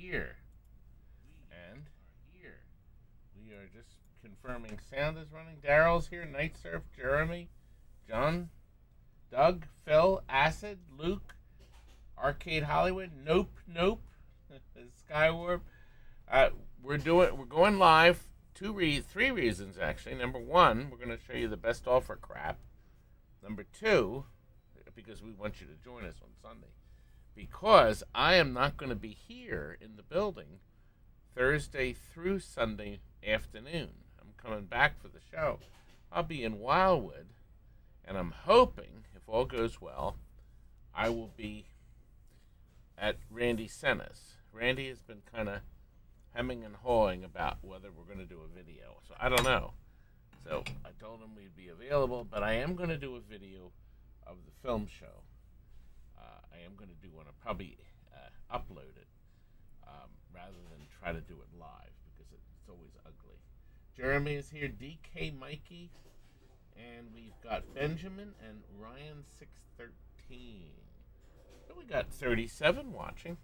here. And here. We are just confirming sound is running. Daryl's here. Night Surf, Jeremy, John, Doug, Phil, Acid, Luke, Arcade Hollywood, Nope, Skywarp. We're going live. Three reasons actually. Number one, we're going to show you the best offer crap. Number two, because we want you to join us on Sunday, because I am not going to be here in the building Thursday through Sunday afternoon. I'm coming back for the show. I'll be in Wildwood, and I'm hoping, if all goes well, I will be at Randy Senna's. Randy has been kind of hemming and hawing about whether we're going to do a video, so I don't know. So I told him we'd be available, but I am going to do a video of the film show. I am going to do one. I'll probably upload it rather than try to do it live because it's always ugly. Jeremy is here, DK Mikey, and we've got Benjamin and Ryan613. So we got 37 watching.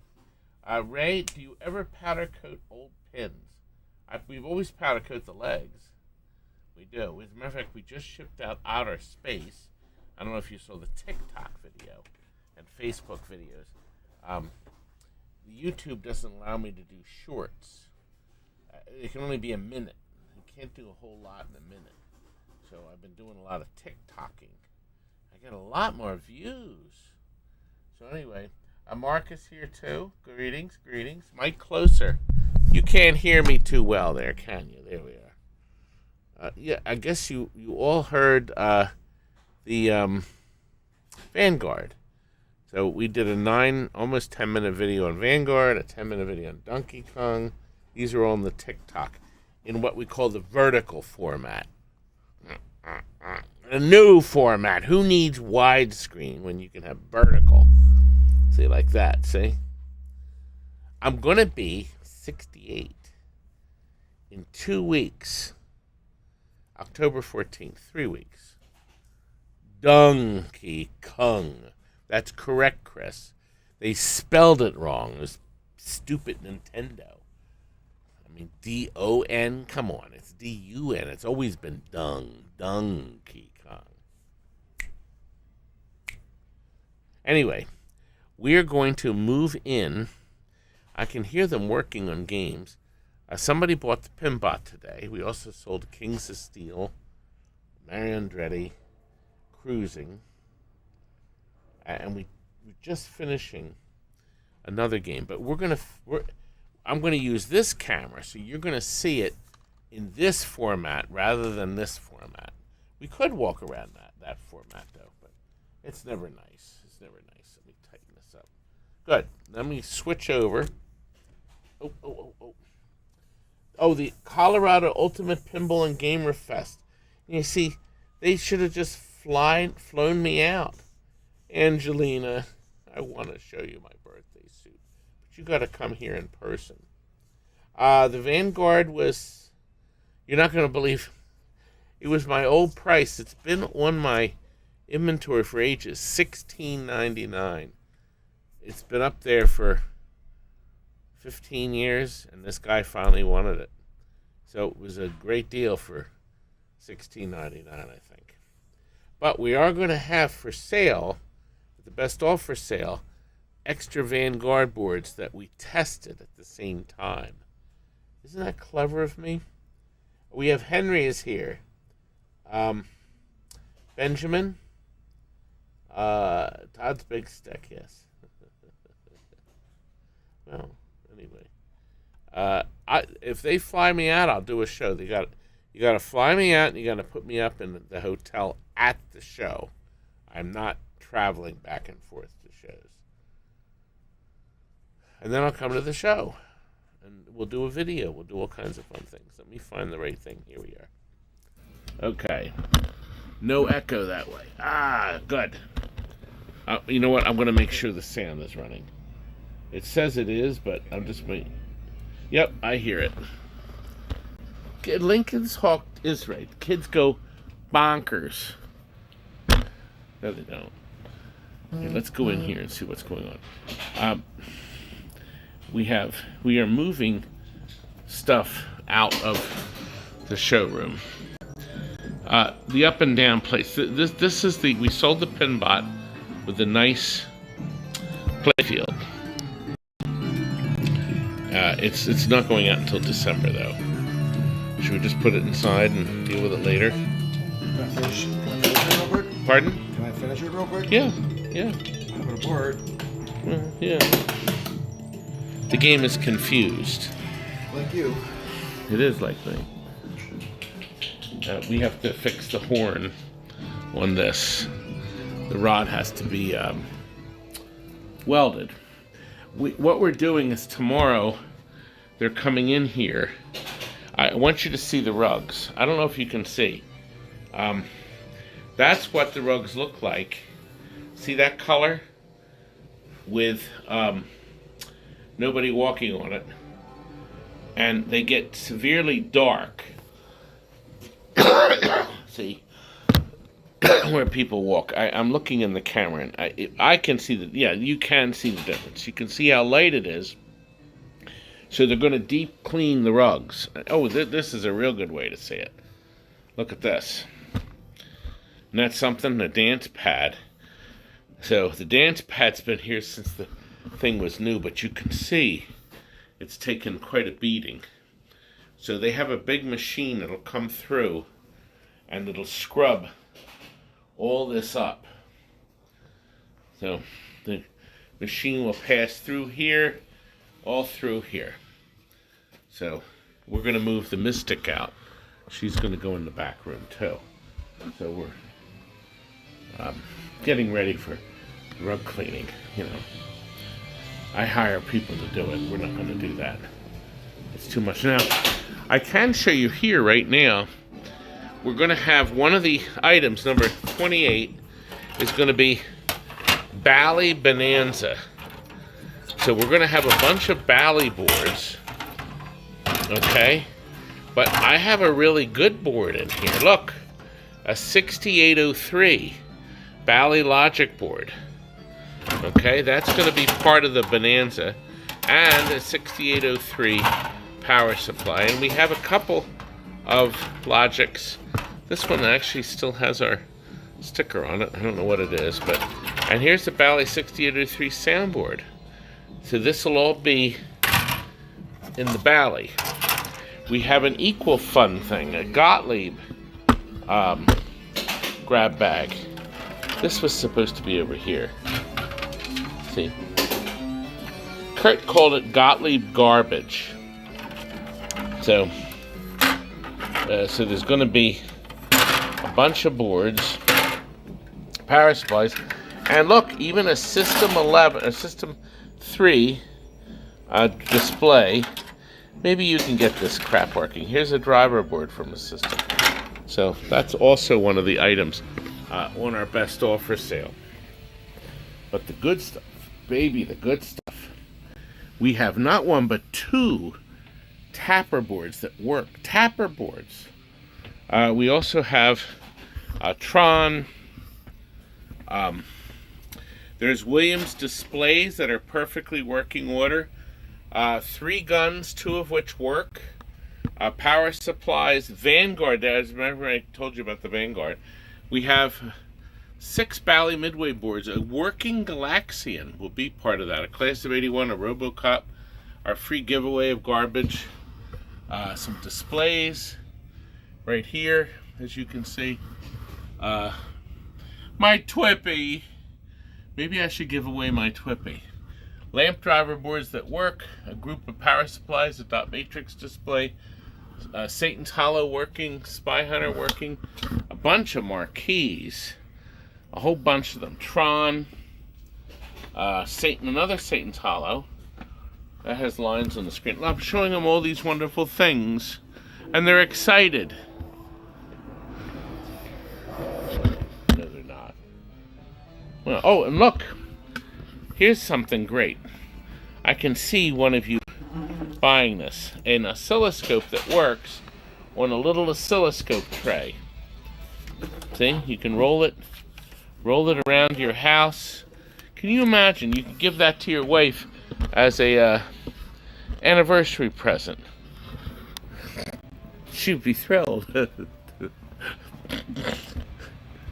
Ray, do you ever powder coat old pins? We've always powder coat the legs. We do. As a matter of fact, we just shipped out Outer Space. I don't know if you saw the TikTok video and Facebook videos. The YouTube doesn't allow me to do shorts. It can only be a minute. You can't do a whole lot in a minute. So I've been doing a lot of TikToking. I get a lot more views. So anyway, Marcus here too. Greetings. Mike, closer. You can't hear me too well there, can you? There we are. Yeah, I guess you all heard the Vanguard. So we did a almost 10-minute video on Vanguard, a 10-minute video on Donkey Kong. These are all in the TikTok in what we call the vertical format. A new format. Who needs widescreen when you can have vertical? See, like that, see? I'm going to be 68 in 2 weeks. October 14th, 3 weeks. Donkey Kong. That's correct, Chris. They spelled it wrong. It was stupid Nintendo. I mean, D-O-N, come on. It's D-U-N. It's always been Donkey Kong. Anyway, we're going to move in. I can hear them working on games. Somebody bought the Pimbot today. We also sold Kings of Steel, Mario Andretti, Cruising, and we're just finishing another game. But I'm gonna use this camera, so you're gonna see it in this format rather than this format. We could walk around that format though, but it's never nice. Let me tighten this up. Good. Let me switch over. Oh, the Colorado Ultimate Pinball and Gamer Fest. You see, they should have just flown me out. Angelina, I want to show you my birthday suit. But you got to come here in person. The Vanguard was, you're not going to believe, it was my old price. It's been on my inventory for ages, $16.99. It's been up there for 15 years, and this guy finally wanted it. So it was a great deal for $16.99, I think. But we are going to have for sale, the best offer sale, extra Vanguard boards that we tested at the same time. Isn't that clever of me? We have Henry is here. Benjamin. Todd's Big Stick, yes. Well, anyway, if they fly me out, I'll do a show. You got to fly me out, and you got to put me up in the hotel at the show. I'm not traveling back and forth to shows. And then I'll come to the show, and we'll do a video. We'll do all kinds of fun things. Let me find the right thing. Here we are. Okay. No echo that way. Good. You know what? I'm going to make sure the sound is running. It says it is, but I'm just waiting. Yep, I hear it. Lincoln's Hawk is right. Kids go bonkers. No, they don't. Okay, let's go in here and see what's going on. we are moving stuff out of the showroom. The up and down place. This is we sold the Pinbot with a nice playfield. It's not going out until December though. Should we just put it inside and deal with it later? Can I finish it real quick? Pardon? Can I finish it real quick? Yeah. I'm gonna board. Yeah. The game is confused. Like you. It is like me. We have to fix the horn on this. The rod has to be welded. What we're doing is tomorrow they're coming in here. I want you to see the rugs. I don't know if you can see. That's what the rugs look like. See that color? With nobody walking on it. And they get severely dark. See where people walk. I'm looking in the camera, and I can see that. Yeah, you can see the difference. You can see how light it is. So they're going to deep clean the rugs. Oh, this is a real good way to see it. Look at this. And that's something, a dance pad. So the dance pad's been here since the thing was new, but you can see it's taken quite a beating. So they have a big machine that'll come through and it'll scrub all this up. So the machine will pass through here, all through here. So we're going to move the Mystic out. She's going to go in the back room too. So we're getting ready for rug cleaning, you know. I hire people to do it. We're not going to do that. It's too much. Now, I can show you here right now. We're going to have one of the items, number 28, is going to be Bally Bonanza. So we're going to have a bunch of Bally boards. Okay? But I have a really good board in here. Look, a 6803 Bally Logic board. Okay, that's going to be part of the Bonanza, and a 6803 power supply. And we have a couple of Logics. This one actually still has our sticker on it. I don't know what it is, but and here's the Bally 6803 soundboard. So this will all be in the Bally. We have an equal fun thing, a Gottlieb grab bag. This was supposed to be over here. See, Kurt called it Gottlieb garbage. So there's going to be a bunch of boards, power supplies, and look, even a System 11, a System 3 display. Maybe you can get this crap working. Here's a driver board from a system. So that's also one of the items on our best offer sale. But the good stuff, baby, the good stuff. We have not one but two tapper boards that work. Tapper boards. We also have Tron. There's Williams displays that are perfectly working order. 3 guns, 2 of which work. Power supplies, Vanguard. Remember I told you about the Vanguard. We have 6 Bally Midway boards. A working Galaxian will be part of that. A Class of 81, a RoboCop, our free giveaway of garbage. Some displays right here, as you can see. My Twippy. Maybe I should give away my Twippy. Lamp driver boards that work, a group of power supplies, a dot matrix display, Satan's Hollow working, Spy Hunter working, a bunch of marquees, a whole bunch of them. Tron, another Satan's Hollow that has lines on the screen. I'm showing them all these wonderful things, and they're excited. No, they're not. Well, oh, and look. Here's something great. I can see one of you buying this. An oscilloscope that works on a little oscilloscope tray. See? You can roll it around your house. Can you imagine? You could give that to your wife as a anniversary present. She'd be thrilled.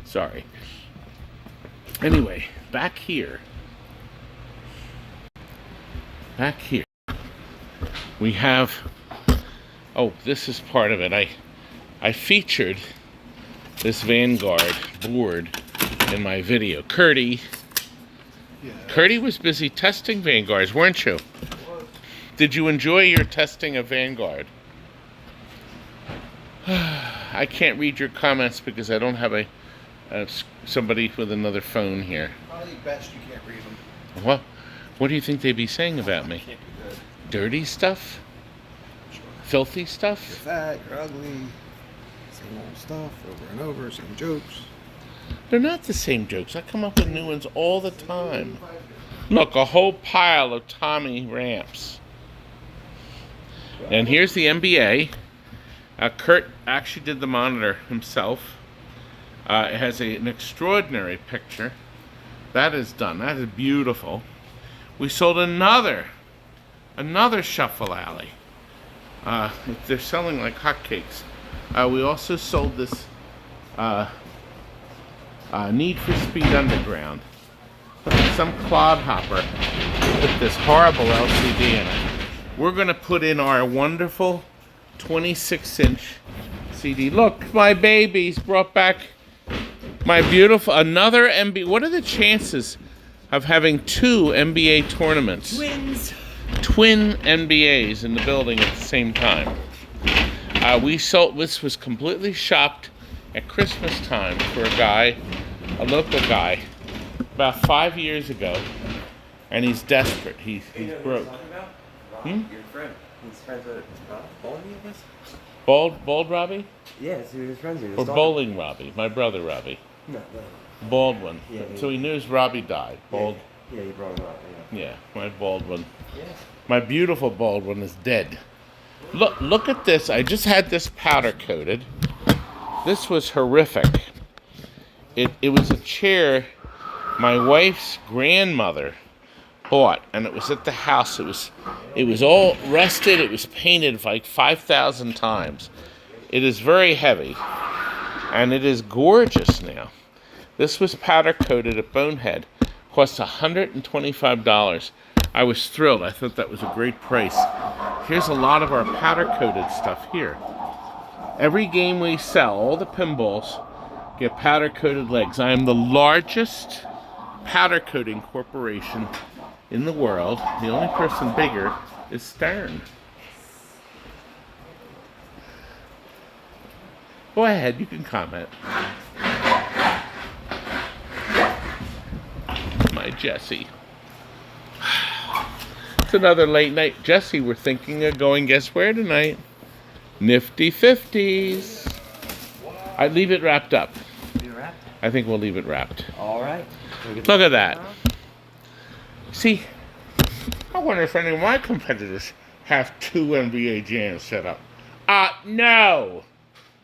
Sorry. Anyway, back here. We have, oh, this is part of it. I featured this Vanguard board in my video. Curdy was busy testing Vanguards, weren't you? Did you enjoy your testing of Vanguard? I can't read your comments because I don't have somebody with another phone here. Probably best you can't read them. What do you think they'd be saying about me? Can't be good. Dirty stuff? Sure. Filthy You're stuff? fat, you're ugly, same old stuff over and over, same jokes. They're not the same jokes. I come up with new ones all the time. Look, a whole pile of Tommy ramps. And here's the NBA. Kurt actually did the monitor himself. It has an extraordinary picture. That is done. That is beautiful. We sold another Shuffle Alley. They're selling like hotcakes. We also sold this Need for Speed Underground. Some clodhopper put this horrible LCD in it. We're going to put in our wonderful 26-inch CD. Look, my babies brought back my beautiful, another NBA. What are the chances of having two NBA tournaments? Twin NBAs in the building at the same time. We sold, this was completely shopped at Christmas time for a local guy, about 5 years ago, and he's desperate. He's broke. Your friend. He's friends with Bowling with us? Bald Robbie? Yes, he was friends with us. Or Bowling Robbie, my brother Robbie. No. Bald one. Yeah, So he knows Robbie died. Bald. Yeah, you brought him up. Yeah, my bald one. Yeah. My beautiful bald one is dead. Look at this. I just had this powder coated. This was horrific. It was a chair my wife's grandmother bought, and it was at the house. It was all rusted. It was painted like 5,000 times. It is very heavy, and it is gorgeous now. This was powder coated at Bonehead. Cost $125. I was thrilled. I thought that was a great price. Here's a lot of our powder coated stuff here. Every game we sell, all the pinballs get powder coated legs. I am the largest powder coating corporation in the world. The only person bigger is Stern. Go ahead, you can comment. My Jesse. It's another late night. Jesse, we're thinking of going guess where tonight? Nifty 50s. I'd leave it wrapped up. You wrapped? I think we'll leave it wrapped. All right. Look at that. See, I wonder if any of my competitors have two NBA jams set up. No.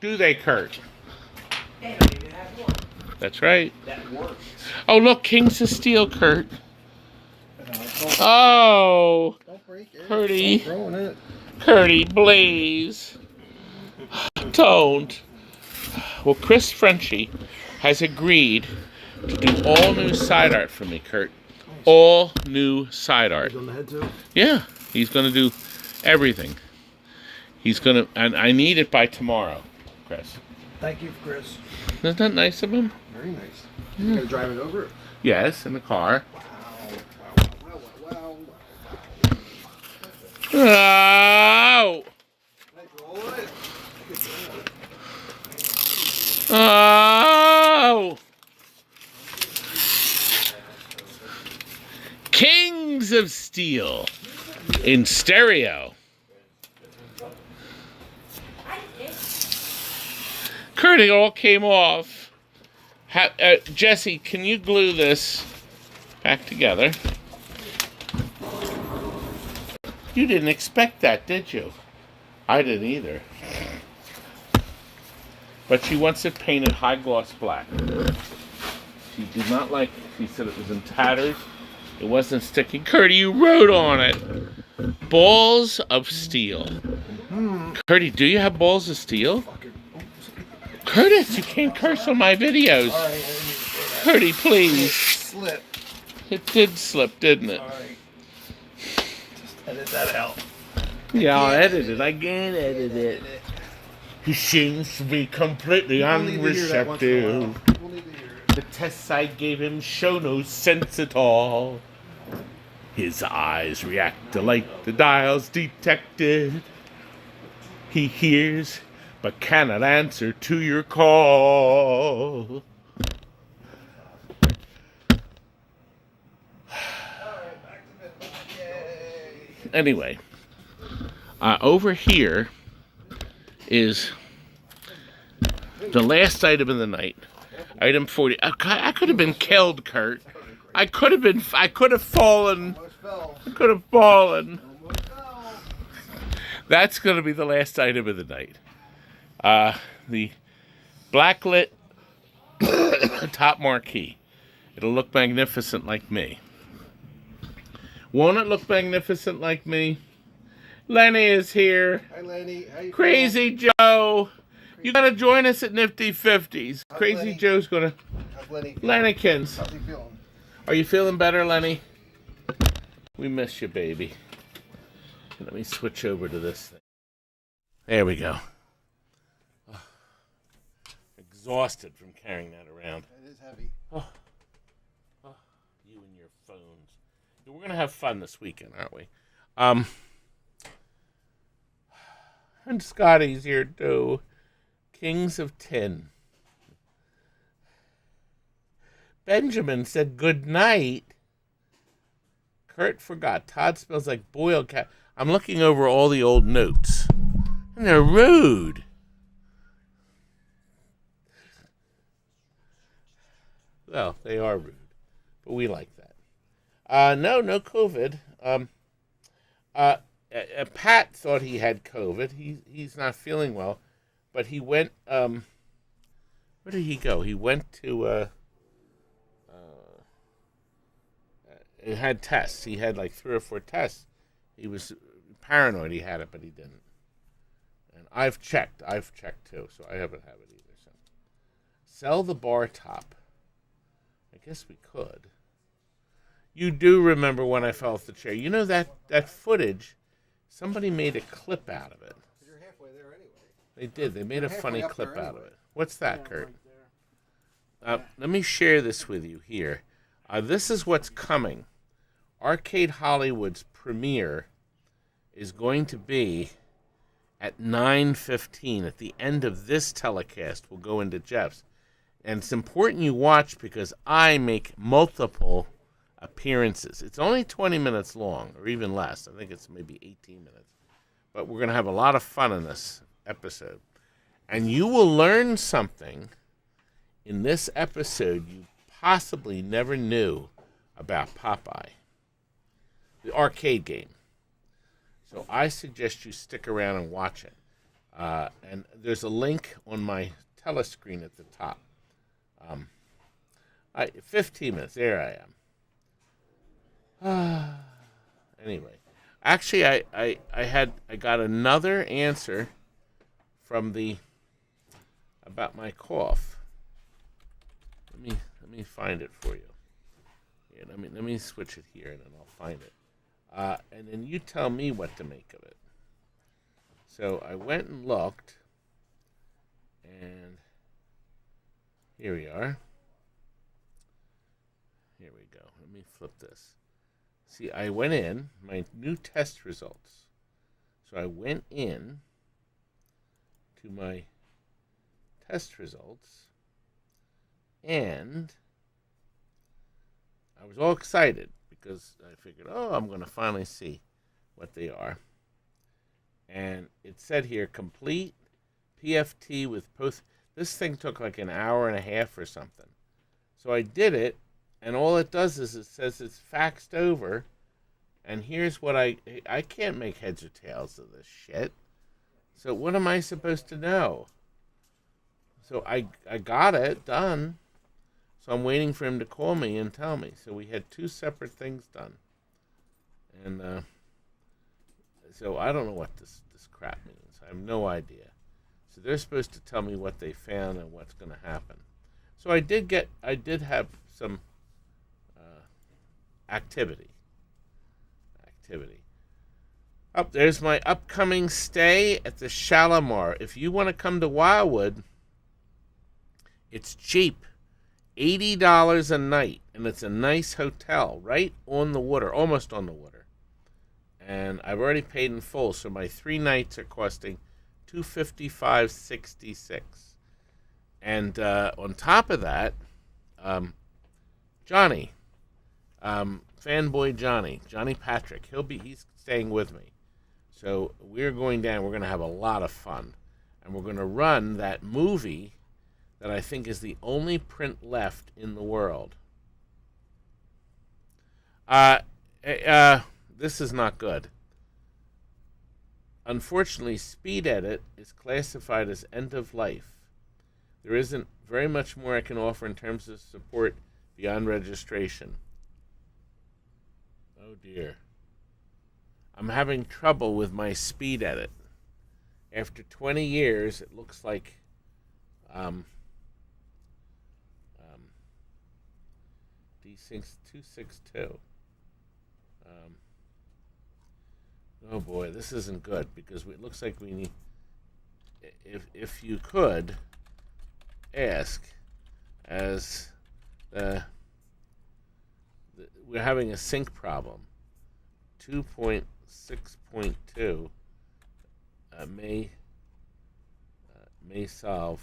Do they, Kurt? They don't even have one. That's right. That works. Oh, look, Kings of Steel, Kurt. Oh, Don't break it. Curdy. Stop throwing it. Curdy, please. Don't. Well, Chris Frenchie has agreed to do all new side art for me, Kurt. All new side art. On the head too. Yeah, he's going to do everything. He's going to, and I need it by tomorrow, Chris. Thank you, Chris. Isn't that nice of him? Very nice. You gonna drive it over? Yes, in the car. Wow. Oh! Oh! Kings of Steel in stereo. Kurt, it all came off. Jesse, can you glue this back together? You didn't expect that, did you? I didn't either. But she wants it painted high gloss black. She did not like it. She said it was in tatters. It wasn't sticking. Curdy, you wrote on it. Balls of steel. Curdy, do you have balls of steel? Curtis, you can't curse on my videos. Curdy, please. Slip. It did slip, didn't it? Sorry. Just edit that out. Yeah, I'll edit it. I can't edit it. He seems to be completely unreceptive. The test site gave him show no sense at all. His eyes react to like the dials detected. He hears but cannot answer to your call. Anyway, over here is the last item of the night. Item 40. I could have been killed, Kurt. I could have fallen. That's going to be the last item of the night. The blacklit top marquee. It'll look magnificent like me. Won't it look magnificent like me? Lenny is here. Hi, Lenny. How you Crazy Joe. You gotta join us at Nifty 50s. How's Crazy Lenny? Joe's gonna... How's Lenny feeling? Lennykins. How's he feeling? Are you feeling better, Lenny? We miss you, baby. Let me switch over to this thing. There we go. Exhausted from carrying that around. It is heavy. You and your phones. We're gonna have fun this weekend, aren't we? And Scotty's here too. Kings of Tin. Benjamin said good night. Kurt forgot. Todd smells like boiled cat. I'm looking over all the old notes. And they're rude. Well, they are rude. But we like that. No COVID. Pat thought he had COVID. He's not feeling well. But he went, where did he go? He went to, he had tests. He had like 3 or 4 tests. He was paranoid he had it, but he didn't. And I've checked too, so I haven't had it either. So, sell the bar top. I guess we could. You do remember when I fell off the chair. You know that footage, somebody made a clip out of it. You're halfway there anyway. They did. They made a funny clip there out of anyway. it. What's that, Kurt? Let me share this with you here. This is what's coming. Arcade Hollywood's premiere is going to be at 9:15. At the end of this telecast, we'll go into Jeff's. And it's important you watch because I make multiple appearances. It's only 20 minutes long, or even less. I think it's maybe 18 minutes. But we're going to have a lot of fun in this episode. And you will learn something in this episode you possibly never knew about Popeye, the arcade game. So I suggest you stick around and watch it. And there's a link on my telescreen at the top. 15 minutes. There I am. Anyway, actually, I got another answer from about my cough. Let me find it for you. Yeah, let me switch it here, and then I'll find it. And then you tell me what to make of it. So I went and looked, and here we are. Here we go. Let me flip this. See, I went in, my new test results. So I went in to my test results, and I was all excited because I figured, I'm going to finally see what they are. And it said here, complete PFT with post. This thing took like an hour and a half or something. So I did it, and all it does is it says it's faxed over, and here's what I can't make heads or tails of this shit. So what am I supposed to know? So I got it done. So I'm waiting for him to call me and tell me. So we had 2 separate things done. And So I don't know what this crap means. I have no idea. So they're supposed to tell me what they found and what's going to happen. So I did have some activity. Up there's my upcoming stay at the Shalimar. If you want to come to Wildwood, it's cheap. $80 a night, and it's a nice hotel right on the water, almost on the water. And I've already paid in full, so my 3 nights are costing $255.66. And on top of that, Johnny, fanboy Johnny Patrick, he's staying with me. So we're going down. We're going to have a lot of fun, and we're going to run that movie that I think is the only print left in the world. This is not good. Unfortunately, Speed Edit is classified as end of life. There isn't very much more I can offer in terms of support beyond registration. Oh dear. I'm having trouble with my Speed Edit. After 20 years, it looks like D6262. Oh boy, this isn't good because it looks like we need. If you could ask, as we're having a sync problem. 2.6.2 may solve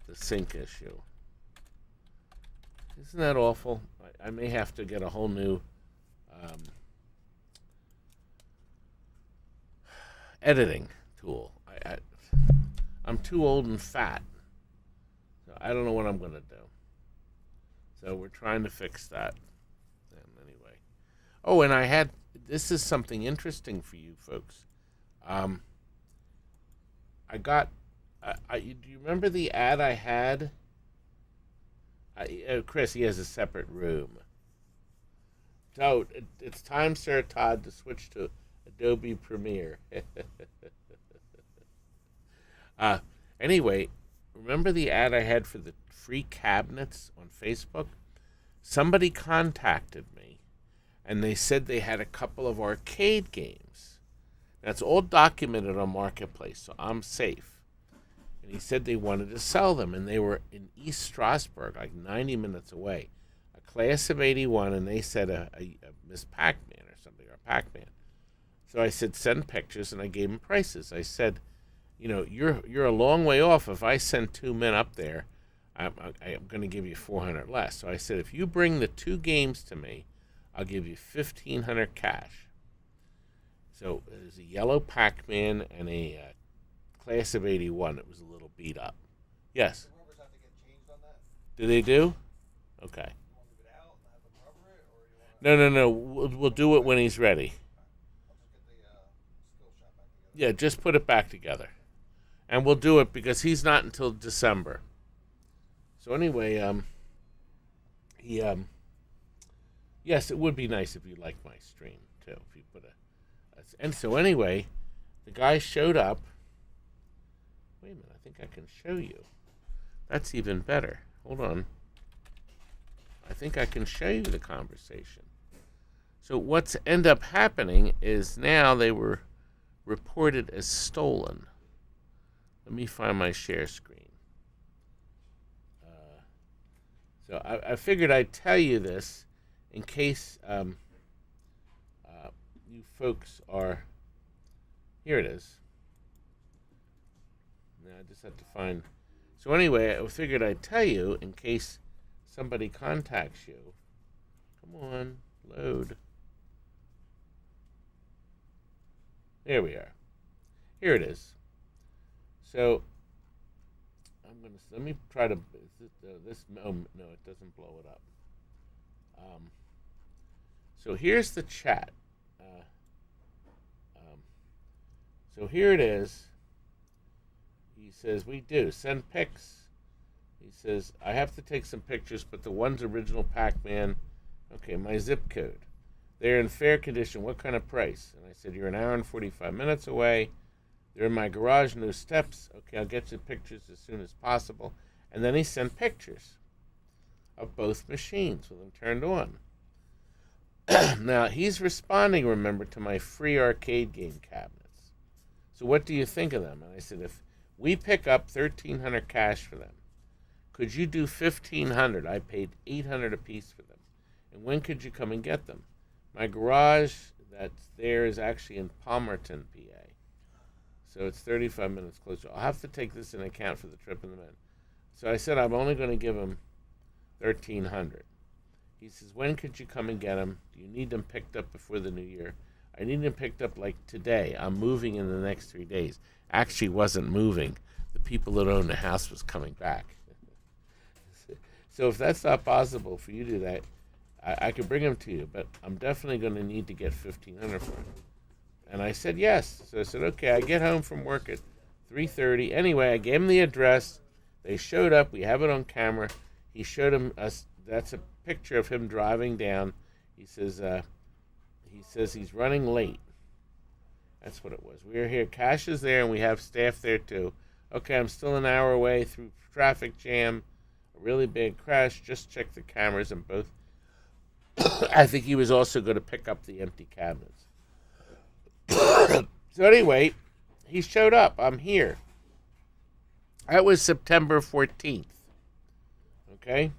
the sync issue. Isn't that awful? I may have to get a whole new editing tool. I'm too old and fat, so I don't know what I'm going to do. So we're trying to fix that. Anyway. Oh, and this is something interesting for you folks. I got, do you remember the ad I had? Chris, he has a separate room. So it's time, Sir Todd, to switch to Adobe Premiere. Anyway, remember the ad I had for the free cabinets on Facebook? Somebody contacted me, and they said they had a couple of arcade games. That's all documented on Marketplace, so I'm safe. And he said they wanted to sell them, and they were in East Stroudsburg, like 90 minutes away. A class of 81, and they said a Miss Pac-Man or something, or Pac-Man. So I said, send pictures, and I gave them prices. I said, you're a long way off. If I send 2 men up there, I'm going to give you $400 less. So I said, if you bring the 2 games to me, I'll give you $1,500 cash. So there's a yellow Pac-Man and a class of 81. It was a little beat up. Yes. The rubbers have to get changed on that? Do they do? Okay. You want to leave it out and have them rubber it, or you want to... No. We'll do it when he's ready. I'll just get the skill shot back together. Yeah, just put it back together. And we'll do it because he's not until December. So anyway, yes, it would be nice if you liked my stream too. If you put and so anyway, the guy showed up. Wait a minute, I think I can show you. That's even better. Hold on. I think I can show you the conversation. So what's end up happening is now they were reported as stolen. Let me find my share screen. So I figured I'd tell you this in case you folks are... Here it is. Now I just have to find... So anyway, I figured I'd tell you in case somebody contacts you. Come on, load. There we are. Here it is. So let me try to no, it doesn't blow it up. So here's the chat. So here it is. He says, we do. Send pics. He says, I have to take some pictures, but the one's original Pac-Man. Okay, my zip code. They're in fair condition. What kind of price? And I said, you're an hour and 45 minutes away. They're in my garage, no steps. Okay, I'll get you pictures as soon as possible. And then he sent pictures of both machines with them turned on. Now, he's responding, remember, to my free arcade game cabinets. So what do you think of them? And I said, if we pick up $1,300 cash for them, could you do $1,500? I paid $800 a piece for them. And when could you come and get them? My garage that's there is actually in Palmerton, PA. So it's 35 minutes closer. I'll have to take this into account for the trip in the men. So I said I'm only going to give him $1,300. He says, when could you come and get them? Do you need them picked up before the new year? I need them picked up like today. I'm moving in the next 3 days. Actually wasn't moving. The people that owned the house was coming back. So if that's not possible for you to do that, I could bring them to you, but I'm definitely going to need to get $1,500 for it. And I said yes. So I said, okay, I get home from work at 3:30. Anyway, I gave him the address. They showed up. We have it on camera. He showed him us. That's a picture of him driving down. He says he's running late. That's what it was. We are here. Cash is there, and we have staff there too. Okay, I'm still an hour away through traffic jam, a really bad crash. Just check the cameras and both. I think he was also going to pick up the empty cabinets. So anyway, he showed up. I'm here. That was September 14th. Okay?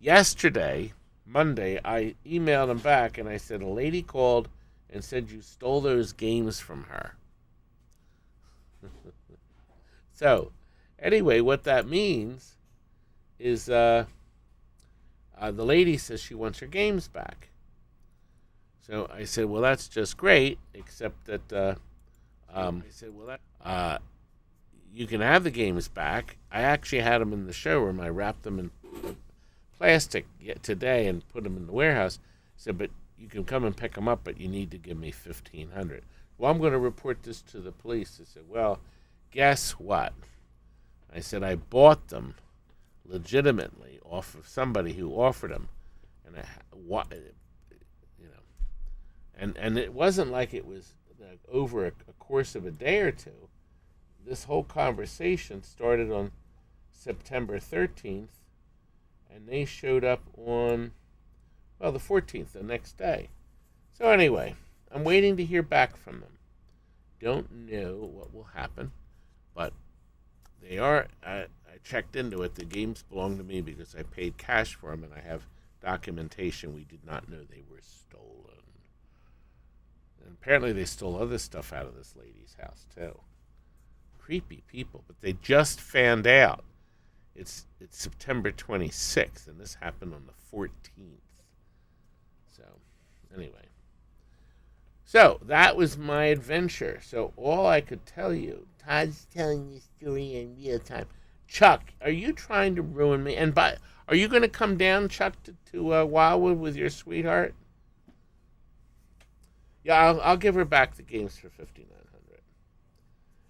Yesterday, Monday, I emailed him back and I said, a lady called and said you stole those games from her. So, anyway, what that means is the lady says she wants her games back. So I said, well, that's just great, except that you can have the games back. I actually had them in the showroom. I wrapped them in plastic today and put them in the warehouse. I said, but you can come and pick them up, but you need to give me $1,500. Well, I'm going to report this to the police. I said, well, guess what? I said, I bought them legitimately off of somebody who offered them, and it wasn't like it was over a course of a day or two. This whole conversation started on September 13th, and they showed up on, well, the 14th, the next day. So anyway, I'm waiting to hear back from them. Don't know what will happen, but they are, I checked into it. The games belong to me because I paid cash for them, and I have documentation. We did not know they were stolen. And apparently they stole other stuff out of this lady's house, too. Creepy people, but they just found out. It's September 26th, and this happened on the 14th. So, anyway. So, that was my adventure. So, all I could tell you, Todd's telling the story in real time. Chuck, are you trying to ruin me? And are you going to come down, Chuck, to Wildwood with your sweetheart? Yeah, I'll give her back the games for $5,900.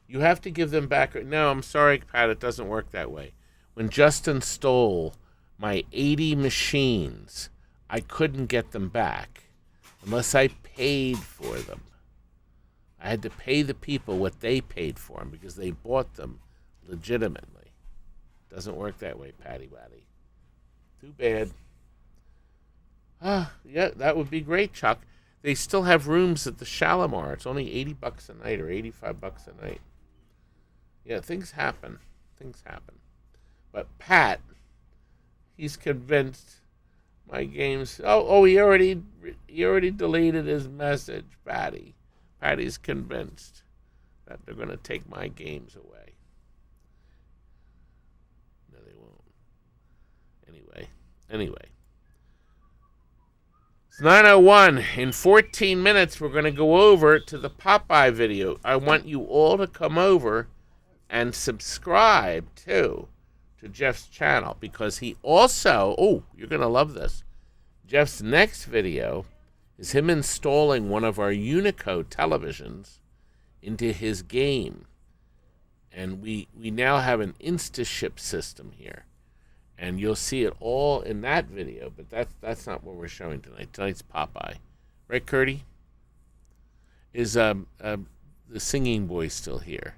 You have to give them back. No, I'm sorry, Pat, it doesn't work that way. When Justin stole my 80 machines, I couldn't get them back unless I paid for them. I had to pay the people what they paid for them because they bought them legitimately. Doesn't work that way, Patty Waddy. Too bad. Yeah, that would be great, Chuck. They still have rooms at the Shalimar. It's only $80 a night or $85 a night. Yeah, things happen. Things happen. But Pat, he's convinced my games. He already deleted his message, Patty. Patty's convinced that they're going to take my games away. No, they won't. Anyway. It's 9:01. In 14 minutes, we're going to go over to the Popeye video. I want you all to come over and subscribe, too, to Jeff's channel, because he also, you're going to love this. Jeff's next video is him installing one of our Unico televisions into his game. And we now have an InstaShip system here. And you'll see it all in that video, but that's not what we're showing tonight. Tonight's Popeye. Right, Curdy? Is the singing boy still here?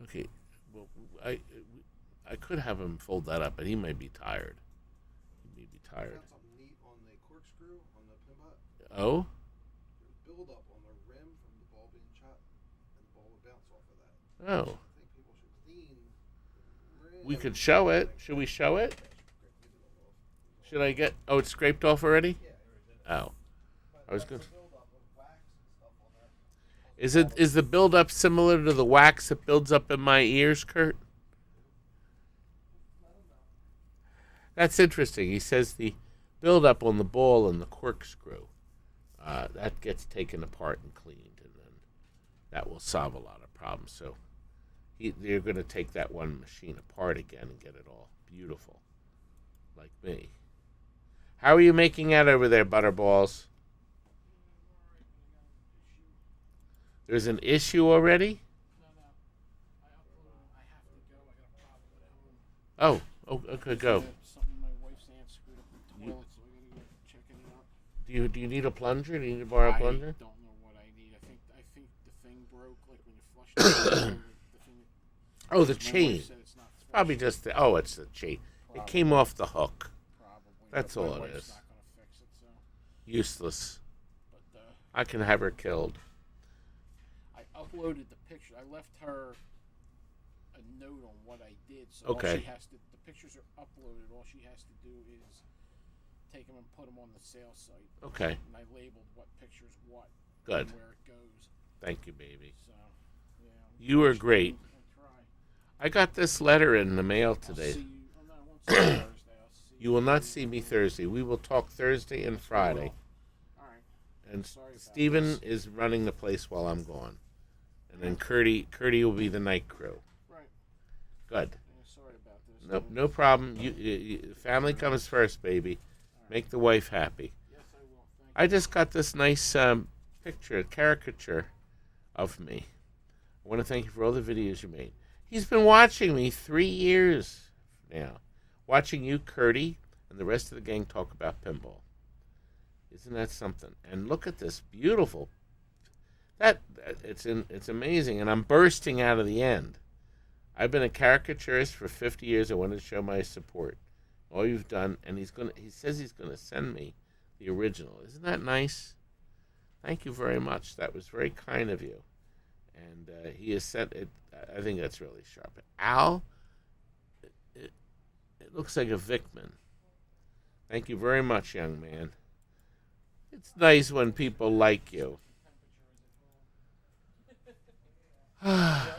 Okay. Well, I could have him fold that up, but he may be tired. He may be tired. Got something neat on the corkscrew on the pin butt. Oh? There's buildup on the rim from the ball being shot, and the ball would bounce off of that. Oh. I think people should clean the rim. We could show it. Should we show it? Should I get... Oh, it's scraped off already? Oh. I was good. Is the buildup similar to the wax that builds up in my ears, Kurt? That's interesting. He says the buildup on the ball and the corkscrew, that gets taken apart and cleaned, and then that will solve a lot of problems. So they're going to take that one machine apart again and get it all beautiful, like me. How are you making out over there, Butterballs? There's an issue already? Oh, okay, go. Do you need a plunger? Do you need to borrow a plunger? I don't know what I need. I think the thing broke, like when you flushed it. Oh, the chain. It's probably just it's the chain. It came off the hook. That's all it is. Useless. I can have her killed. I uploaded the picture. I left her a note on what I did. So okay. All she has to, the pictures are uploaded. All she has to do is take them and put them on the sales site. Okay. And I labeled what picture's what. Good. And where it goes. Thank you, baby. So, yeah. You were great. I got this letter in the mail today. I'll see you. Oh, no, I won't see you Thursday. I'll see You will not see me Thursday. We will talk Thursday and Friday. All right. And Sorry about Steven this. is running the place while I'm gone. And then Curdy will be the night crew. Right. Good. Yeah, sorry about this. Nope, no problem. You family comes first, baby. Make the wife happy. Yes, I will. Thank I just got this nice picture, caricature of me. I want to thank you for all the videos you made. He's been watching me 3 years now. Watching you, Curdy, and the rest of the gang talk about pinball. Isn't that something? And look at this beautiful. It's amazing, and I'm bursting out of the end. I've been a caricaturist for 50 years. I wanted to show my support. All you've done, and he says he's gonna send me the original. Isn't that nice? Thank you very much. That was very kind of you. And he has sent it. I think that's really sharp. Al, it looks like a Vickman. Thank you very much, young man. It's nice when people like you.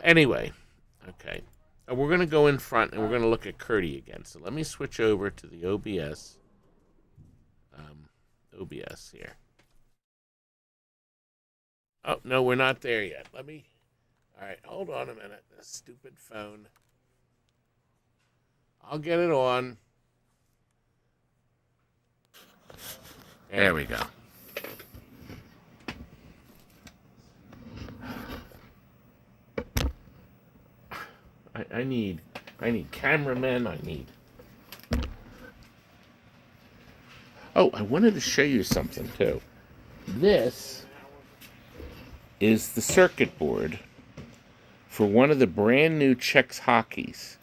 Anyway, okay. We're going to go in front and we're going to look at Curdy again. So let me switch over to the OBS. OBS here. Oh, no, we're not there yet. All right, hold on a minute. This stupid phone. I'll get it on. There we go. I need cameramen. Oh, I wanted to show you something too. This is the circuit board for one of the brand new Czechs hockeys.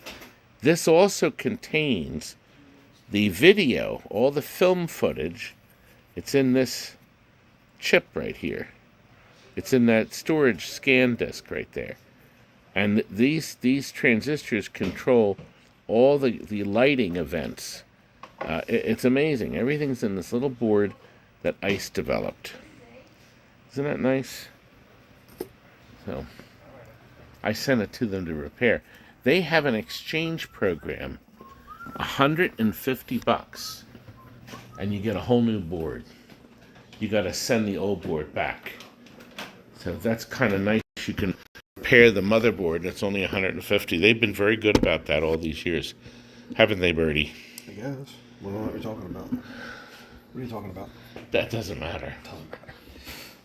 This also contains the video, all the film footage. It's in this chip right here. It's in that storage scan disk right there. And these transistors control all the lighting events. It's amazing. Everything's in this little board that ICE developed. Isn't that nice? So I sent it to them to repair. They have an exchange program, $150, and you get a whole new board. You got to send the old board back. So that's kind of nice. You can repair the motherboard. That's only $150. They've been very good about that all these years, haven't they, Bertie? I guess. Well, what are you talking about? What are you talking about? That doesn't matter. Doesn't matter.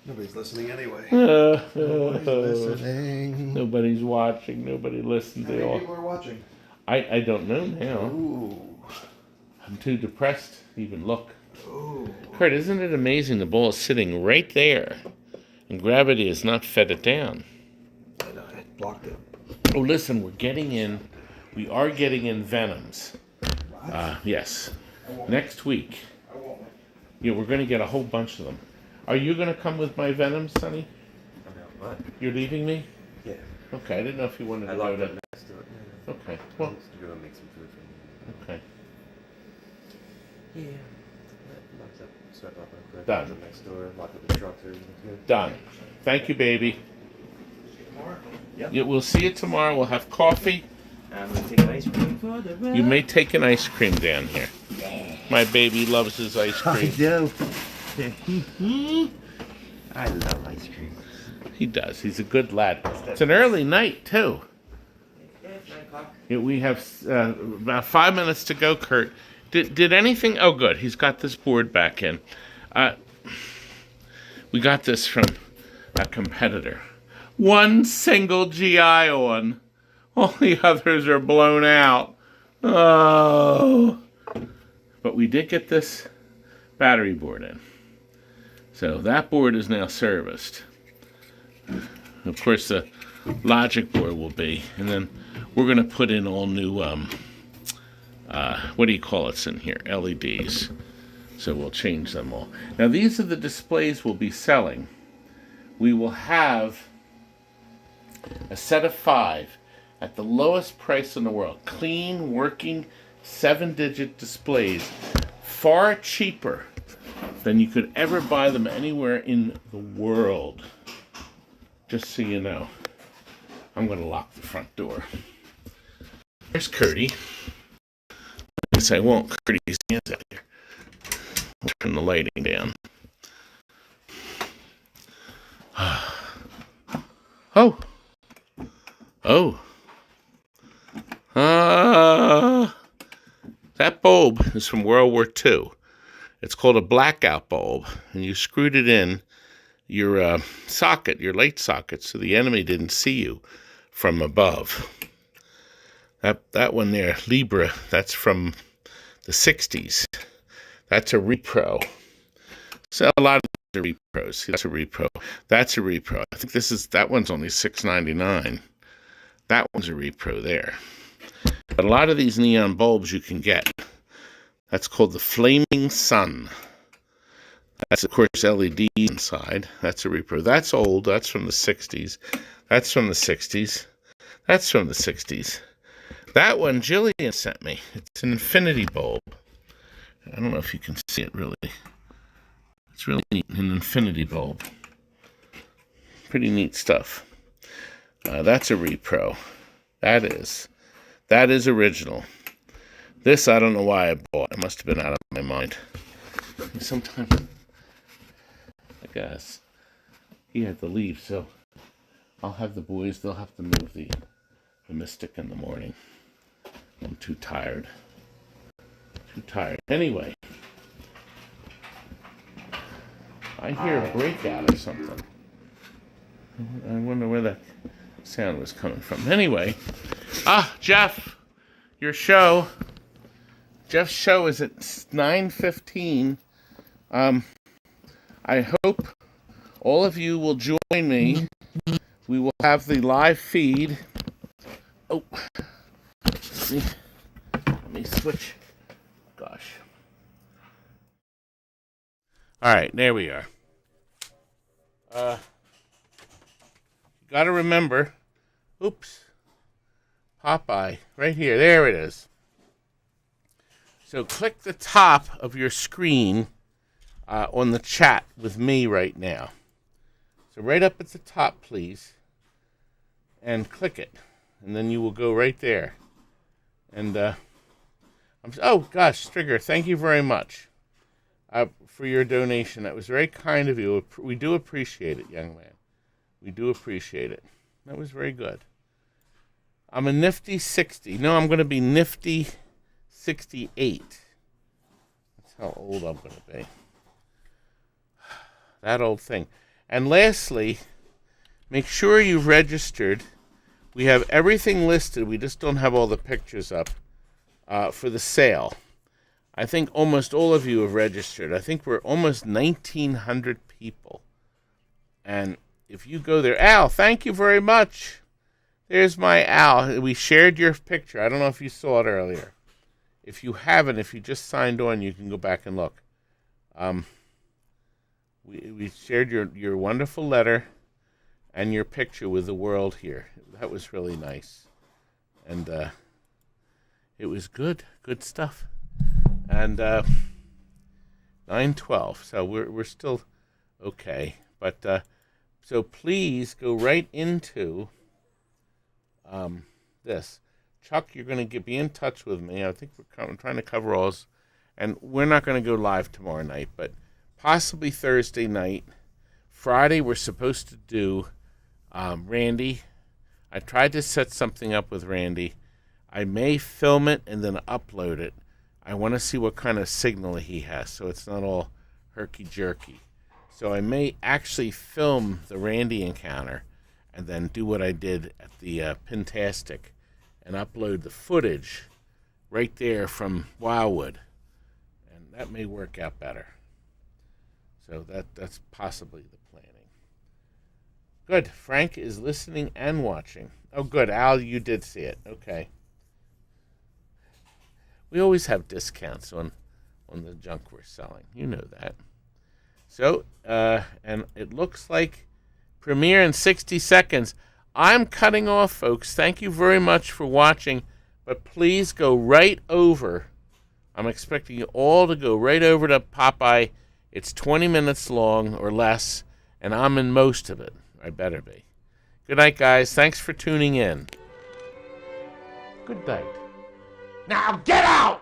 Nobody's listening anyway. Nobody's listening. Nobody's watching. Nobody listens. How many people are watching? I don't know now. Ooh. I'm too depressed to even look. Kurt, isn't it amazing the ball is sitting right there and gravity has not fed it down? I know, I blocked it. Oh, listen, we are getting in Venoms. Yes. Next week. Yeah, we're going to get a whole bunch of them. Are you going to come with my Venoms, Sonny? What? You're leaving me? Yeah. Okay, I didn't know if you wanted to I go locked to... up next to it. Yeah. Okay, well, I'm just gonna make some food for me. okay. Yeah. Locked up. Swept up real quick. Done. Locked up next door. Locked up the truck. Everything's good. Done. Thank you, baby. Yep. Yeah, we'll see you tomorrow. We'll have coffee. I'm gonna take an ice cream for the ride. You may take an ice cream down here. My baby loves his ice I cream. do. I love ice cream. He does. He's a good lad. It's an early night, too. Yeah, it's 9 o'clock. Yeah, we have about 5 minutes to go, Kurt. Did anything... Oh, good. He's got this board back in. We got this from a competitor. One single GI on. All the others are blown out. Oh. But we did get this battery board in. So that board is now serviced. Of course, the logic board will be. And then we're going to put in all new, what do you call it in here? LEDs. So we'll change them all. Now, these are the displays we'll be selling. We will have a set of 5 at the lowest price in the world. Clean, working, 7-digit displays. Far cheaper than you could ever buy them anywhere in the world. Just so you know. I'm going to lock the front door. There's Curdy. Yes, I won't. Curdy's hands out here. I'll turn the lighting down. Oh. Oh. That bulb is from World War II. It's called a blackout bulb, and you screwed it in your socket, your light socket, so the enemy didn't see you from above. That one there, Libra, that's from the 60s. That's a repro. So a lot of these are repros. See, that's a repro. That's a repro. I think that one's only $6.99. That one's a repro there. But a lot of these neon bulbs you can get. That's called the Flaming Sun. That's, of course, LED inside. That's a repro. That's old. That's from the 60s. That's from the 60s. That's from the 60s. That one Jillian sent me. It's an infinity bulb. I don't know if you can see it really. It's really neat. An infinity bulb. Pretty neat stuff. That's a repro. That is original. This, I don't know why I bought. It must have been out of my mind. Sometimes, I guess, he had to leave, so I'll have the boys, they'll have to move the Mystic in the morning. I'm too tired. Anyway, I hear a breakout or something. I wonder where that sound was coming from. Anyway, Jeff, your show. Jeff's show is at 9:15. I hope all of you will join me. We will have the live feed. Oh, let me switch. Gosh. All right, there we are. You got to remember. Oops. Popeye, right here. There it is. So click the top of your screen on the chat with me right now. So right up at the top, please, and click it, and then you will go right there. And oh gosh, Strigger, thank you very much for your donation. That was very kind of you. We do appreciate it, young man. We do appreciate it. That was very good. I'm a nifty 60. No, I'm going to be nifty 68. That's how old I'm going to be. That old thing. And lastly, make sure you've registered. We have everything listed. We just don't have all the pictures up for the sale. I think almost all of you have registered. I think we're almost 1,900 people. And if you go there, Al, thank you very much. There's my Al. We shared your picture. I don't know if you saw it earlier. If you haven't, if you just signed on, you can go back and look. We shared your wonderful letter and your picture with the world here. That was really nice. And it was good stuff. And 9:12, so we're still okay. But so please go right into this. Chuck, you're going to be in touch with me. I think we're trying to cover all this. And we're not going to go live tomorrow night, but possibly Thursday night. Friday, we're supposed to do Randy. I tried to set something up with Randy. I may film it and then upload it. I want to see what kind of signal he has, so it's not all herky-jerky. So I may actually film the Randy encounter and then do what I did at the Pintastic and upload the footage right there from Wildwood. And that may work out better. So that's possibly the planning. Good. Frank is listening and watching. Oh, good. Al, you did see it. Okay. We always have discounts on the junk we're selling. You know that. So, and it looks like premiere in 60 seconds. I'm cutting off, folks. Thank you very much for watching, but please go right over. I'm expecting you all to go right over to Popeye. It's 20 minutes long or less, and I'm in most of it. I better be. Good night, guys. Thanks for tuning in. Good night. Now get out!